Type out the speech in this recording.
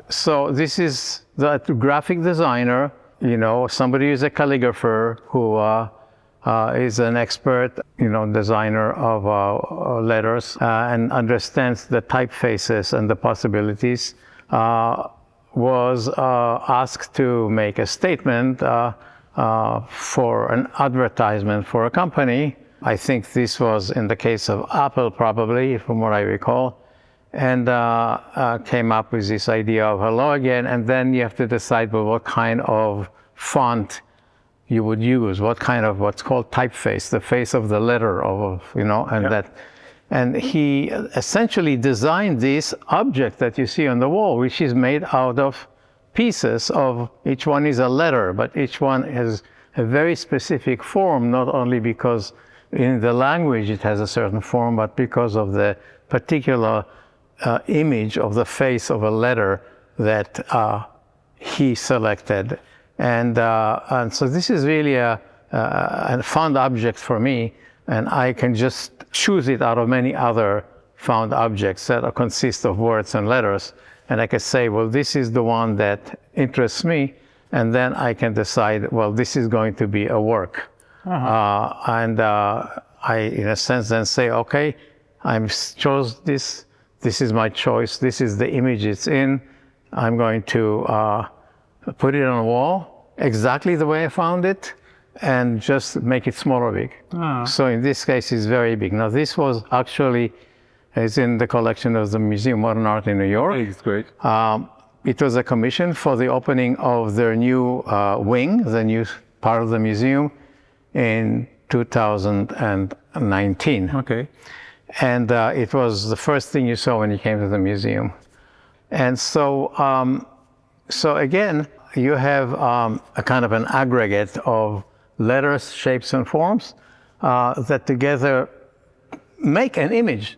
So this is the graphic designer, somebody who's a calligrapher who is an expert, designer of letters and understands the typefaces and the possibilities, was asked to make a statement for an advertisement for a company. I think this was in the case of Apple, probably, from what I recall, and came up with this idea of hello again, and then you have to decide, well, what kind of font you would use, what kind of what's called typeface, the face of the letter and he essentially designed this object that you see on the wall, which is made out of pieces of, each one is a letter, but each one has a very specific form, not only because in the language it has a certain form, but because of the particular image of the face of a letter that he selected. And so this is really a found object for me, and I can just choose it out of many other found objects that consist of words and letters. And I can say, well, this is the one that interests me, and then I can decide, well, this is going to be a work. And I, in a sense, then say, okay, I chose this. This is my choice. This is the image it's in. I'm going to put it on a wall exactly the way I found it, and just make it small or big. So in this case, it's very big. Now, this was actually, it's in the collection of the Museum of Modern Art in New York. It's great. It was a commission for the opening of their new wing, the new part of the museum, in 2019. Okay. And it was the first thing you saw when you came to the museum. And so, again, you have a kind of an aggregate of letters, shapes, and forms that together make an image.